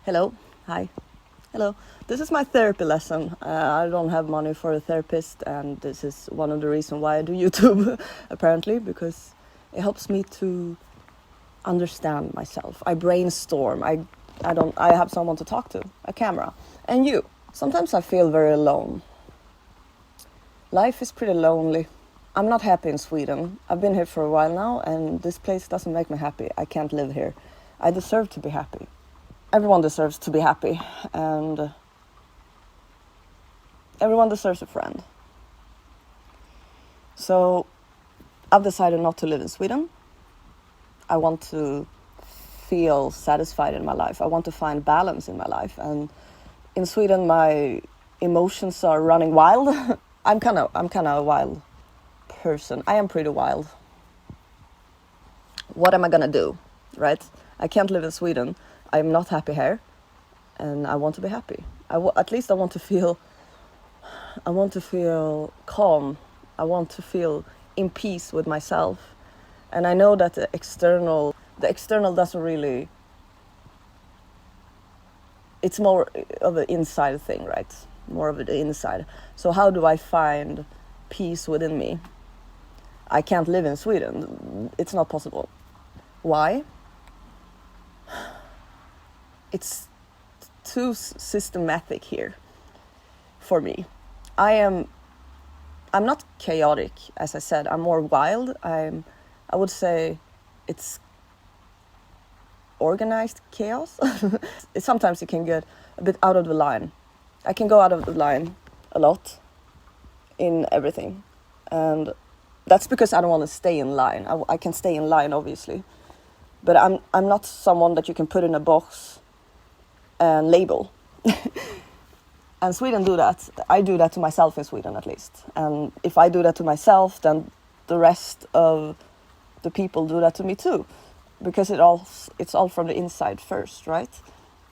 Hello. Hi. Hello. This is my therapy lesson. I don't have money for a therapist, and this is one of the reasons why I do YouTube, apparently, because it helps me to understand myself. I brainstorm. I have someone to talk to, a camera. And you. Sometimes I feel very alone. Life is pretty lonely. I'm not happy in Sweden. I've been here for a while now, and this place doesn't make me happy. I can't live here. I deserve to be happy. Everyone deserves to be happy, and everyone deserves a friend. So I've decided not to live in Sweden. I want to feel satisfied in my life. I want to find balance in my life. And in Sweden, my emotions are running wild. I'm kind of a wild person. I am pretty wild. What am I gonna do, right? I can't live in Sweden. I'm not happy here, and I want to be happy. At least I want to feel calm. I want to feel in peace with myself. And I know that the external doesn't really, it's more of an inside thing, right? More of the inside. So how do I find peace within me? I can't live in Sweden. It's not possible. Why? It's too systematic here for me. I'm not chaotic, as I said. I'm more wild. I would say it's organized chaos. Sometimes it can get a bit out of the line. I can go out of the line a lot in everything. And that's because I don't want to stay in line. I can stay in line, obviously. But I'm not someone that you can put in a box and label. And Sweden do that. I do that to myself in Sweden, at least. And if I do that to myself, then the rest of the people do that to me too, because it's all from the inside first, right?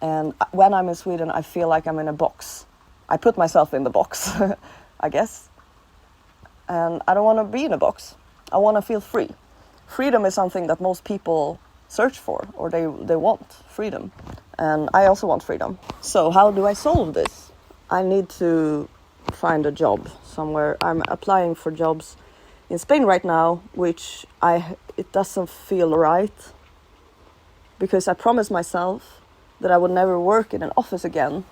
And when I'm in Sweden, I feel like I'm in a box. I put myself in the box, I guess. And I don't want to be in a box. I want to feel free. Freedom is something that most people search for, or they want freedom. And I also want freedom. So how do I solve this? I need to find a job somewhere. I'm applying for jobs in Spain right now, which it doesn't feel right, because I promised myself that I would never work in an office again.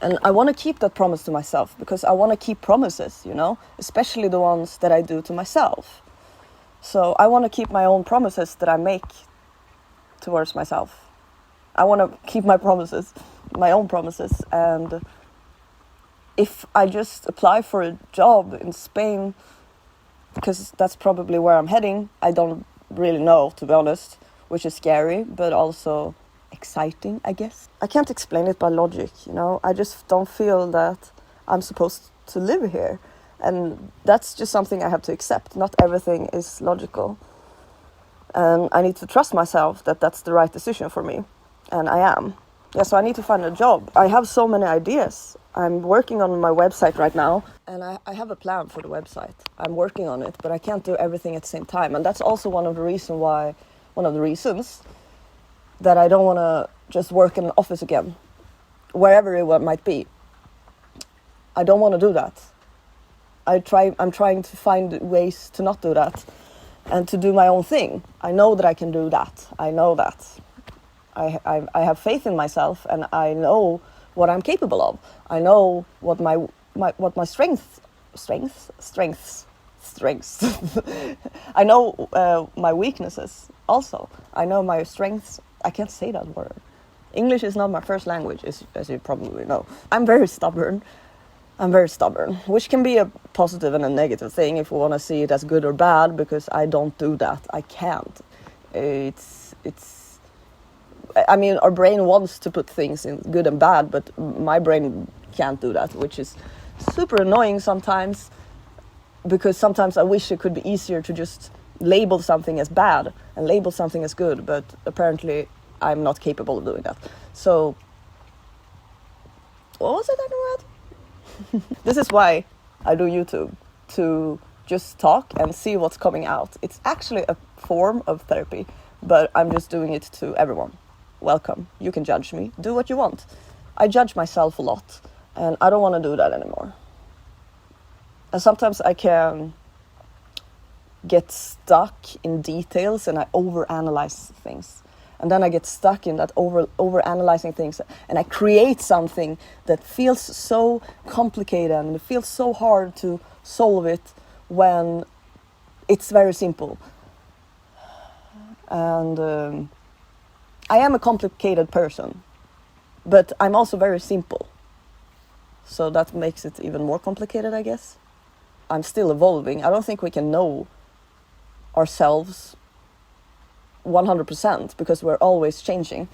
And I want to keep that promise to myself, because I want to keep promises, especially the ones that I do to myself. So I want to keep my own promises that I make towards myself. I want to keep my own promises. And if I just apply for a job in Spain, because that's probably where I'm heading, I don't really know, to be honest, which is scary, but also exciting, I guess. I can't explain it by logic, I just don't feel that I'm supposed to live here. And that's just something I have to accept. Not everything is logical. And I need to trust myself that that's the right decision for me. And I am. Yeah, so I need to find a job. I have so many ideas. I'm working on my website right now. And I have a plan for the website. I'm working on it, but I can't do everything at the same time. And that's also one of the reasons that I don't want to just work in an office again, wherever it might be. I don't want to do that. I'm trying to find ways to not do that and to do my own thing. I know that I can do that. I know that. I have faith in myself, and I know what I'm capable of. I know what my strengths. I know my weaknesses also. I know my strengths. I can't say that word. English is not my first language, as you probably know. I'm very stubborn, which can be a positive and a negative thing if we want to see it as good or bad, because I don't do that. I can't. I mean, our brain wants to put things in good and bad, but my brain can't do that, which is super annoying sometimes, because sometimes I wish it could be easier to just label something as bad and label something as good, but apparently I'm not capable of doing that. So, what was I talking about? This is why I do YouTube, to just talk and see what's coming out. It's actually a form of therapy, but I'm just doing it to everyone. welcome. You can judge me. Do what you want. I judge myself a lot, and I don't want to do that anymore. And sometimes I can get stuck in details and I overanalyze things. And then I get stuck in that overanalyzing things, and I create something that feels so complicated and it feels so hard to solve it when it's very simple. And I am a complicated person, but I'm also very simple. So that makes it even more complicated, I guess. I'm still evolving. I don't think we can know ourselves 100% because we're always changing.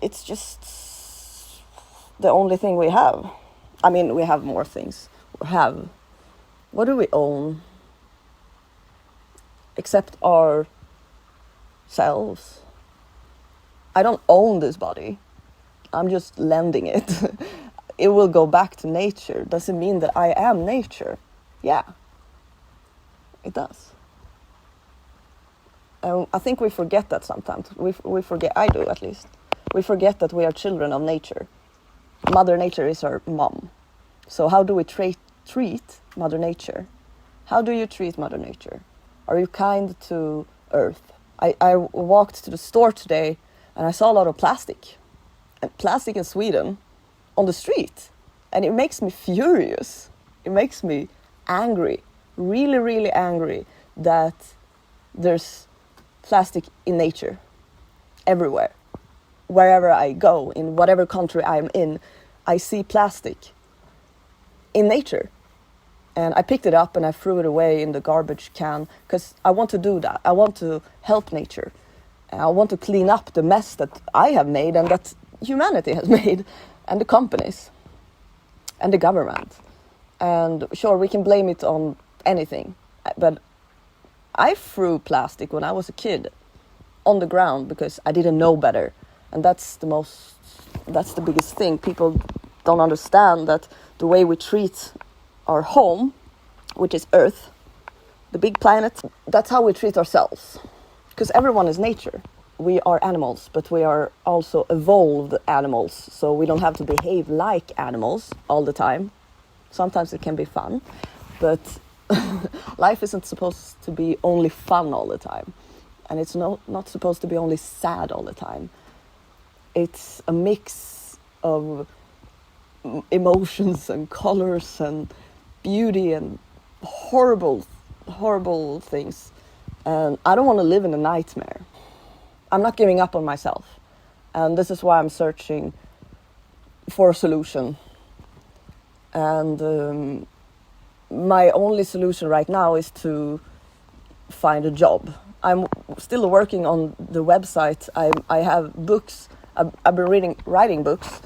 It's just the only thing we have. I mean, we have more things. What do we own? Except ourselves. I don't own this body. I'm just lending it. It will go back to nature. Does it mean that I am nature? Yeah, it does. I think we forget that sometimes. We forget, I do at least. We forget that we are children of nature. Mother Nature is our mom. So how do we treat Mother Nature? How do you treat Mother Nature? Are you kind to Earth? I walked to the store today and I saw a lot of plastic. And plastic in Sweden on the street. And it makes me furious. It makes me angry. Really, really angry that there's plastic in nature everywhere. Wherever I go, in whatever country I'm in, I see plastic in nature. And I picked it up and I threw it away in the garbage can because I want to do that. I want to help nature. And I want to clean up the mess that I have made and that humanity has made, and the companies and the government. And sure, we can blame it on anything, but I threw plastic when I was a kid on the ground because I didn't know better. And that's the biggest thing. People don't understand that the way we treat our home, which is Earth, the big planet, that's how we treat ourselves. Because everyone is nature. We are animals, but we are also evolved animals. So we don't have to behave like animals all the time. Sometimes it can be fun, but life isn't supposed to be only fun all the time. And it's not supposed to be only sad all the time. It's a mix of emotions and colors and beauty and horrible, horrible things. And I don't want to live in a nightmare. I'm not giving up on myself. And this is why I'm searching for a solution. And my only solution right now is to find a job. I'm still working on the website. I have books. I've been writing books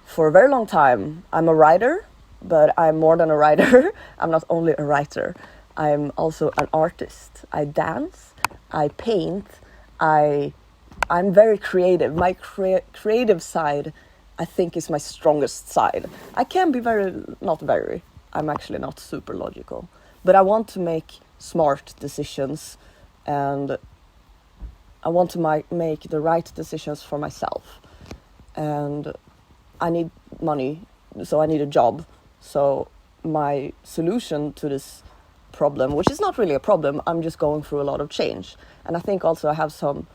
for a very long time. I'm a writer, but I'm more than a writer. I'm not only a writer. I'm also an artist. I dance. I paint. I'm very creative. My creative side, I think, is my strongest side. I can be I'm actually not super logical, but I want to make smart decisions, and I want to make the right decisions for myself. And I need money, so I need a job. So my solution to this problem, which is not really a problem, I'm just going through a lot of change. And I think also I have some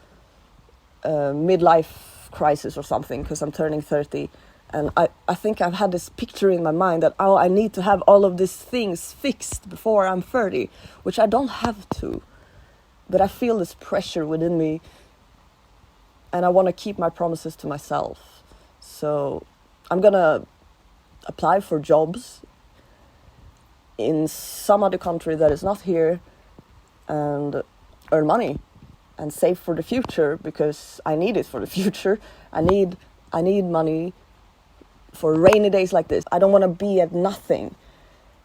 midlife crisis or something, because I'm turning 30. And I think I've had this picture in my mind that, I need to have all of these things fixed before I'm 30, which I don't have to. But I feel this pressure within me, and I want to keep my promises to myself. So I'm going to apply for jobs in some other country that is not here and earn money and save for the future, because I need it for the future. I need money for rainy days like this. I don't want to be at nothing.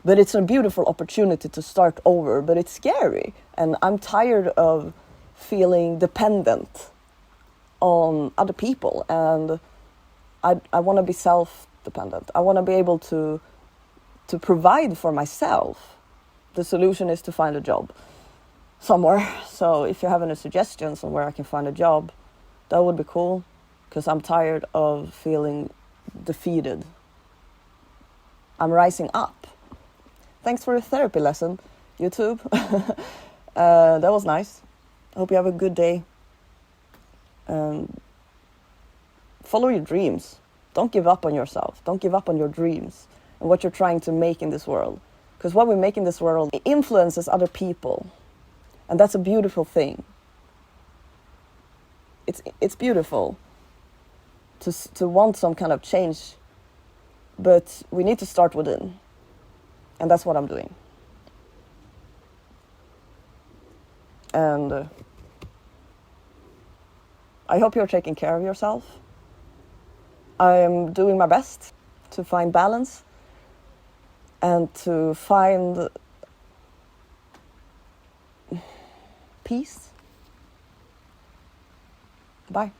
But it's a beautiful opportunity to start over, but it's scary. And I'm tired of feeling dependent on other people. And I want to be self-dependent. I want to be able to provide for myself. The solution is to find a job somewhere. So if you have any suggestions on where I can find a job, that would be cool. because I'm tired of feeling defeated. I'm rising up. Thanks for the therapy lesson, YouTube. That was nice. I hope you have a good day. Follow your dreams. Don't give up on yourself. Don't give up on your dreams and what you're trying to make in this world. Because what we make in this world influences other people. And that's a beautiful thing. It's beautiful to want some kind of change. But we need to start within. And that's what I'm doing. And I hope you're taking care of yourself. I am doing my best to find balance and to find peace. Bye.